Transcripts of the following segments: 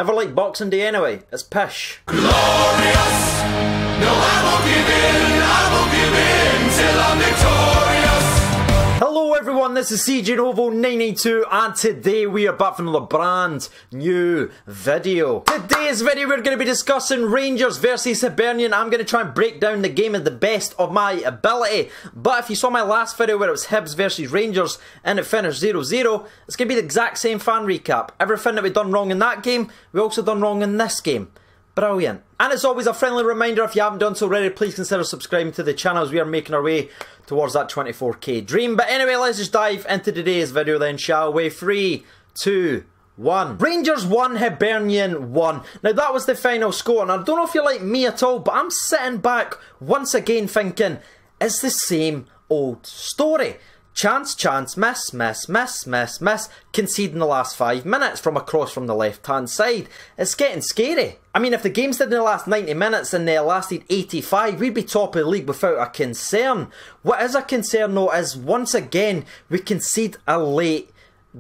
Never liked Boxing Day anyway, it's pish. Glorious! No, I won't give in till I'm victorious! Hello everyone, this is CJ Novo 992 and today we are back for another brand new video. Today's video we're going to be discussing Rangers versus Hibernian. I'm going to try and break down the game at the best of my ability. But if you saw my last video where it was Hibs versus Rangers and it finished 0-0, it's going to be the exact same fan recap. Everything that we've done wrong in that game, we also done wrong in this game. Brilliant. And as always, a friendly reminder, if you haven't done so already, please consider subscribing to the channel as we are making our way towards that 24k dream. But anyway, let's just dive into today's video then, shall we? 3, 2, 1. Rangers 1, Hibernian 1. Now that was the final score, and I don't know if you're like me at all, but I'm sitting back once again thinking, it's the same old story. Chance, chance, miss, miss, miss, miss, miss. Concede in the last 5 minutes from a cross from the left-hand side. It's getting scary. I mean, if the games didn't last 90 minutes and they lasted 85, we'd be top of the league without a concern. What is a concern though is, once again, we concede a late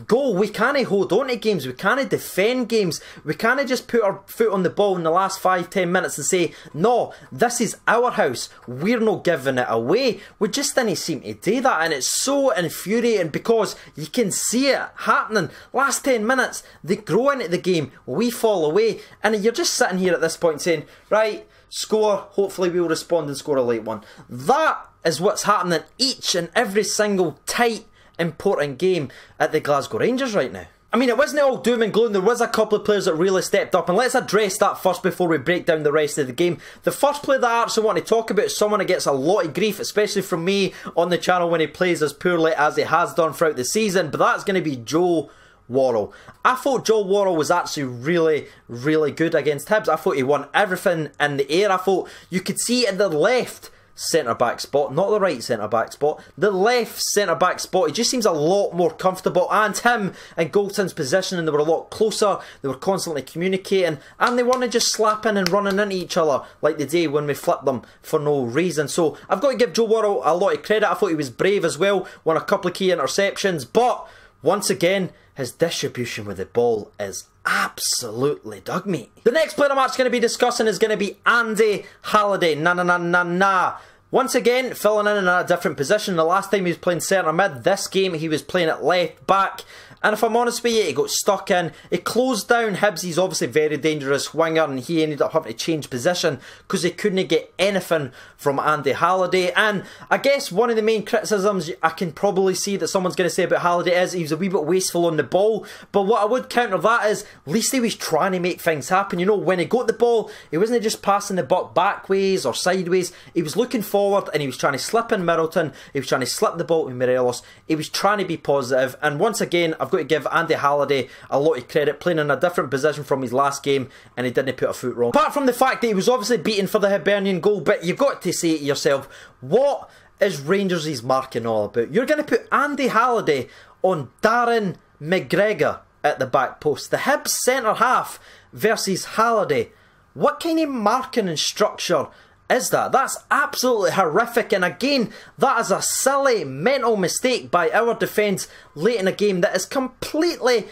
goal. We can't hold on to games, we can't defend games, we can't just put our foot on the ball in the last 5-10 minutes and say, no, this is our house, we're not giving it away. We just didn't seem to do that, and it's so infuriating because you can see it happening. Last 10 minutes, they grow into the game, we fall away, and you're just sitting here at this point saying, right, score, hopefully we'll respond and score a late one. That is what's happening each and every single tight important game at the Glasgow Rangers right now. I mean, it wasn't all doom and gloom. There was a couple of players that really stepped up, and let's address that first before we break down the rest of the game. The first player that I actually want to talk about is someone that gets a lot of grief, especially from me on the channel when he plays as poorly as he has done throughout the season, but that's going to be Joe Worrall. I thought Joe Worrall was actually really good against Hibs. I thought he won everything in the air. I thought you could see at the left centre-back spot, not the right centre-back spot, the left centre-back spot, he just seems a lot more comfortable, and him and Goldton's positioning, they were a lot closer, they were constantly communicating, and they weren't just slapping and running into each other like the day when we flipped them for no reason. So I've got to give Joe Worrall a lot of credit. I thought he was brave as well, won a couple of key interceptions, but once again, his distribution with the ball is absolutely dug me. The next player I'm actually going to be discussing is going to be Andy Halliday. Nah. Once again, filling in a different position. The last time he was playing centre mid, this game he was playing at left back. And if I'm honest with you, he got stuck in. He closed down Hibs. He's obviously a very dangerous winger, and he ended up having to change position because he couldn't get anything from Andy Halliday. And I guess one of the main criticisms I can probably see that someone's going to say about Halliday is he was a wee bit wasteful on the ball. But what I would counter that is, at least he was trying to make things happen. You know, when he got the ball, he wasn't just passing the buck backways or sideways. He was looking forward and he was trying to slip in Middleton. He was trying to slip the ball to Morelos. He was trying to be positive. And once again, I've got to give Andy Halliday a lot of credit, playing in a different position from his last game, and he didn't put a foot wrong. Apart from the fact that he was obviously beaten for the Hibernian goal, but you've got to say to yourself, what is Rangers' marking all about? You're going to put Andy Halliday on Darren McGregor at the back post. The Hibs centre half versus Halliday. What kind of marking and structure is that? That's absolutely horrific, and again, that is a silly mental mistake by our defence late in a game that is completely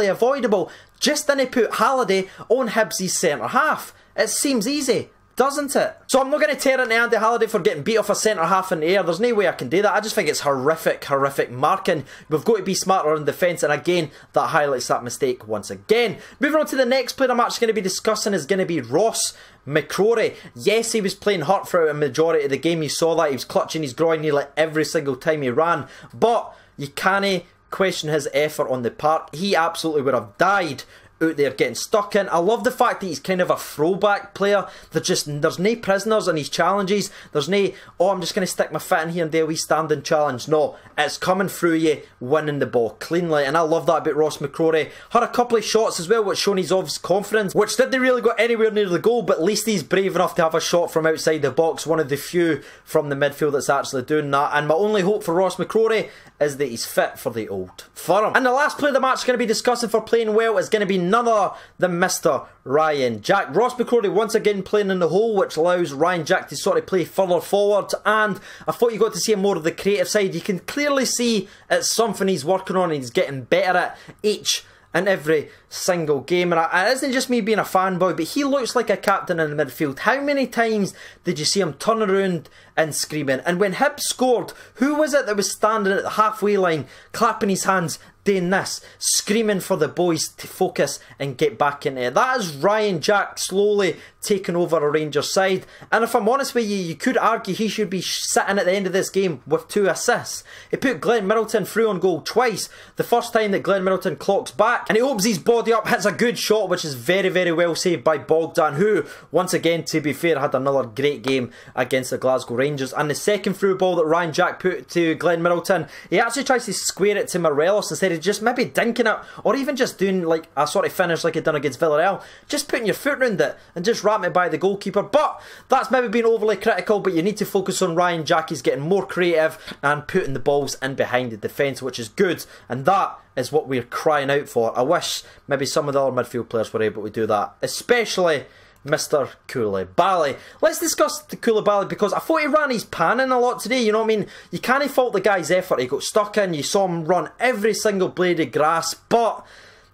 avoidable. Just didn't put Halliday on Hibs' centre half. It seems easy, doesn't it? So I'm not going to tear into Andy Halliday for getting beat off a centre half in the air. There's no way I can do that. I just think it's horrific marking. We've got to be smarter in defence, and again, that highlights that mistake once again. Moving on to the next player I'm actually going to be discussing is going to be Ross McCrory. Yes, he was playing hurt throughout a majority of the game. You saw that. He was clutching his groin nearly every single time he ran. But you can't question his effort on the park. He absolutely would have died out there getting stuck in. I love the fact that he's kind of a throwback player. There's no prisoners in his challenges. There's no, oh, I'm just going to stick my foot in here and do a wee standing challenge. No, it's coming through you, winning the ball cleanly, and I love that about Ross McCrory. Had a couple of shots as well, which shown his obvious confidence, which didn't really go anywhere near the goal, but at least he's brave enough to have a shot from outside the box, one of the few from the midfield that's actually doing that. And my only hope for Ross McCrory is that he's fit for the old firm. And the last player the match is going to be discussing for playing well is going to be none other than Mr. Ryan Jack. Ross McCrory once again playing in the hole, which allows Ryan Jack to sort of play further forward, and I thought you got to see more of the creative side. You can clearly see it's something he's working on and he's getting better at each in every single game. And it isn't just me being a fanboy, but he looks like a captain in the midfield. How many times did you see him turn around and screaming? And when Hibs scored, who was it that was standing at the halfway line, clapping his hands, doing this, screaming for the boys to focus and get back in it? That is Ryan Jack slowly taking over a Rangers side. And if I'm honest with you, you could argue he should be sitting at the end of this game with 2 assists. He put Glenn Middleton through on goal twice. The first time that Glenn Middleton clocks back, and he opens his body up, hits a good shot, which is very, very well saved by Bogdan, who, once again, to be fair, had another great game against the Glasgow Rangers. And the second through ball that Ryan Jack put to Glenn Middleton, he actually tries to square it to Morelos instead of just maybe dinking it, or even just doing like a sort of finish like he'd done against Villarreal, just putting your foot around it and just wrapping it by the goalkeeper. But that's maybe being overly critical, but you need to focus on Ryan Jack. He's getting more creative and putting the balls in behind the defence, which is good, and that is what we're crying out for. I wish maybe some of the other midfield players were able to do that, especially Mr. Koulibaly. Let's discuss the Koulibaly, because I thought he ran his pan in a lot today, you know what I mean? You can't fault the guy's effort. He got stuck in, you saw him run every single blade of grass, but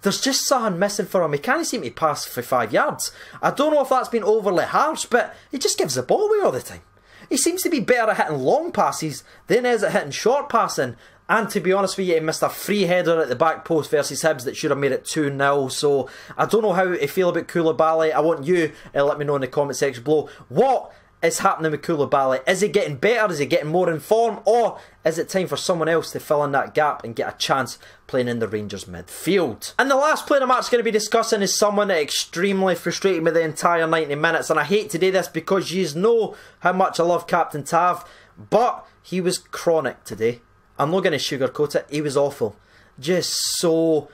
there's just something missing for him. He can't seem to pass for 5 yards. I don't know if that's been overly harsh, but he just gives the ball away all the time. He seems to be better at hitting long passes than he is at hitting short passing. And to be honest with you, he missed a free header at the back post versus Hibs that should have made it 2-0. So I don't know how you feel about Koulibaly. I want you to let me know in the comment section below. What is happening with Koulibaly? Is he getting better? Is he getting more in form? Or is it time for someone else to fill in that gap and get a chance playing in the Rangers midfield? And the last player I'm actually going to be discussing is someone that extremely frustrated me the entire 90 minutes. And I hate to do this because you know how much I love Captain Tav, but he was chronic today. I'm not going to sugarcoat it, he was awful. Just so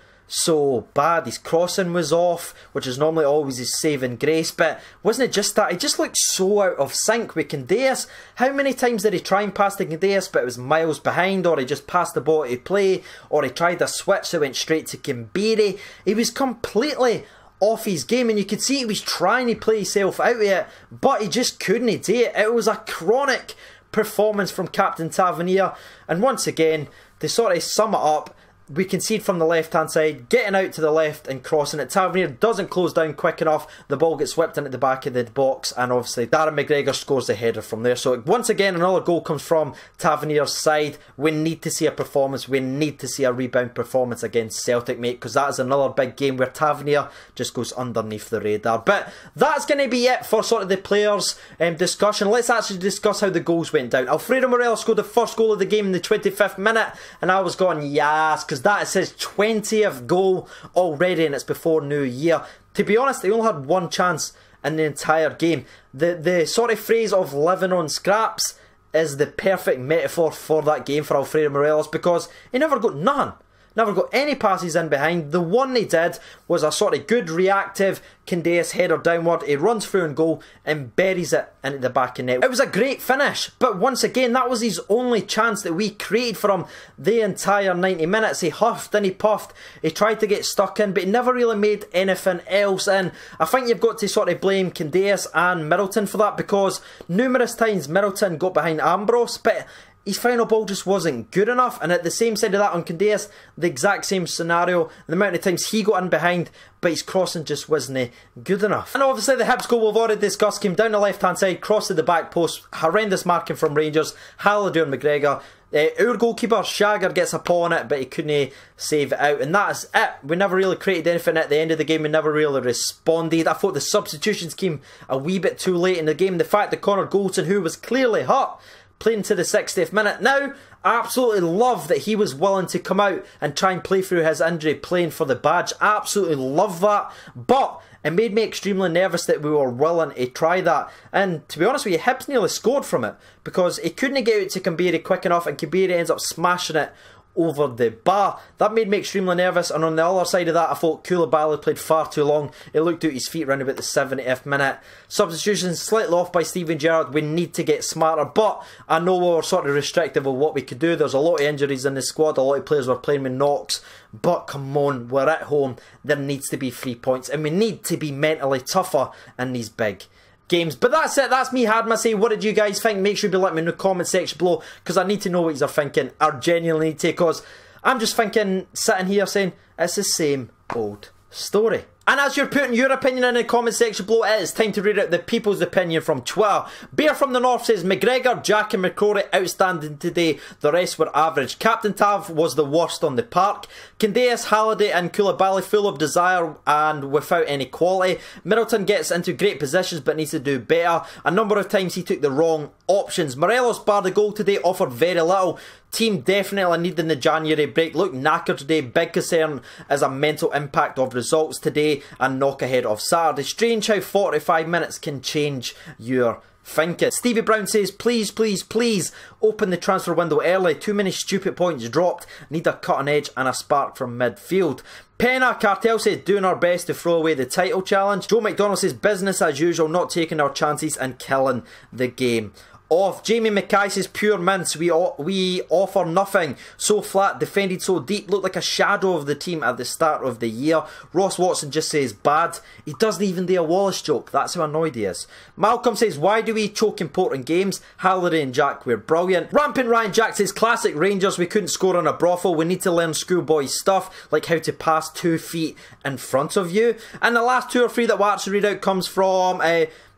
bad. His crossing was off, which is normally always his saving grace, but wasn't it just that? He just looked so out of sync with Candeias. How many times did he try and pass to Candeias, but it was miles behind, or he just passed the ball to play, or he tried a switch that went straight to Kimbiri? He was completely off his game, and you could see he was trying to play himself out of it, but he just couldn't do it. It was a chronic performance from Captain Tavernier. And once again, to sort of sum it up, we concede from the left hand side, getting out to the left and crossing it. Tavernier doesn't close down quick enough, the ball gets whipped into the back of the box, and obviously Darren McGregor scores the header from there. So once again, another goal comes from Tavernier's side. We need to see a performance, we need to see a rebound performance against Celtic, mate, because that is another big game where Tavernier just goes underneath the radar. But that's going to be it for sort of the players discussion. Let's actually discuss how the goals went down. Alfredo Morelos scored the first goal of the game in the 25th minute, and I was going, yes, because that is his 20th goal already, and it's before New Year. To be honest, he only had one chance in the entire game. The sort of phrase of living on scraps is the perfect metaphor for that game for Alfredo Morelos, because he never got none. Never got any passes in behind. The one he did was a sort of good reactive Candeias header downward. He runs through and goal and buries it into the back of net. It was a great finish, but once again, that was his only chance that we created for him the entire 90 minutes. He huffed and he puffed. He tried to get stuck in, but he never really made anything else in. I think you've got to sort of blame Candeias and Middleton for that, because numerous times Middleton got behind Ambrose, but his final ball just wasn't good enough. And at the same side of that on Candeias, the exact same scenario. The amount of times he got in behind, but his crossing just wasn't good enough. And obviously the Hibs goal we've already discussed came down the left hand side, crossed to the back post, horrendous marking from Rangers, Halliday and McGregor. Our goalkeeper Shagger gets a paw on it, but he couldn't save it out, and that is it. We never really created anything at the end of the game. We never really responded. I thought the substitutions came a wee bit too late in the game. The fact that Connor Goldson, who was clearly hurt, playing to the 60th minute. Now, I absolutely love that he was willing to come out and try and play through his injury, playing for the badge. Absolutely love that. But it made me extremely nervous that we were willing to try that. And to be honest with you, Hibs nearly scored from it, because he couldn't get out to Kimbiri quick enough, and Kimbiri ends up smashing it over the bar. That made me extremely nervous. And on the other side of that, I thought Koulibaly played far too long. He looked out his feet around about the 70th minute. Substitutions slightly off by Steven Gerrard. We need to get smarter, but I know we were sort of restrictive of what we could do. There's a lot of injuries in the squad, a lot of players were playing with knocks, but come on, we're at home. There needs to be 3 points, and we need to be mentally tougher in these big games. But that's it, that's me had my say. What did you guys think? Make sure you let me in the comment section below, because I need to know what you're thinking. I genuinely need to, because I'm just thinking, sitting here saying, it's the same old story. And as you're putting your opinion in the comment section below, it is time to read out the people's opinion from Twitter. Bear from the North says, McGregor, Jack and McCrory outstanding today. The rest were average. Captain Tav was the worst on the park. Candace, Halliday and Koulibaly full of desire and without any quality. Middleton gets into great positions but needs to do better. A number of times he took the wrong options. Morelos, bar the goal today, offered very little. Team definitely needing the January break. Look knackered today. Big concern is a mental impact of results today and knock ahead of Saturday. Strange how 45 minutes can change your thinking. Stevie Brown says, please, please, please open the transfer window early. Too many stupid points dropped. Need a cutting edge and a spark from midfield. Penna Cartel says, doing our best to throw away the title challenge. Joe McDonald says, business as usual, not taking our chances and killing the game off. Jamie Mackay says, pure mince, we offer nothing, so flat, defended so deep, looked like a shadow of the team at the start of the year. Ross Watson just says, bad, he doesn't even do a Wallace joke, that's how annoyed he is. Malcolm says, why do we choke important games? Halliday and Jack were brilliant. Rampant Ryan Jack says, classic Rangers, we couldn't score on a brothel, we need to learn schoolboy stuff, like how to pass 2 feet in front of you. And the last 2 or 3 that we'll actually read out comes from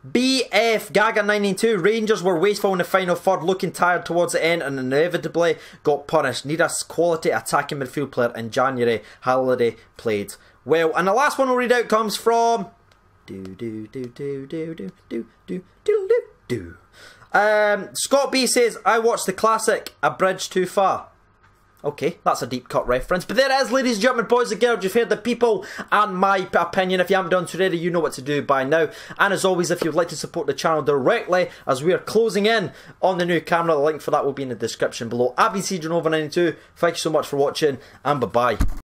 BF Gaga 992. Rangers were wasteful in the final third, looking tired towards the end and inevitably got punished. Need a quality attacking midfield player in January. Halliday played well. And the last one we'll read out comes from Scott B says, I watched the classic A Bridge Too Far. Okay, that's a deep cut reference. But there it is, ladies and gentlemen, boys and girls. You've heard the people and my opinion. If you haven't done so already, you know what to do by now. And as always, if you'd like to support the channel directly, as we are closing in on the new camera, the link for that will be in the description below. I've been CJNova92. Thank you so much for watching, and bye-bye.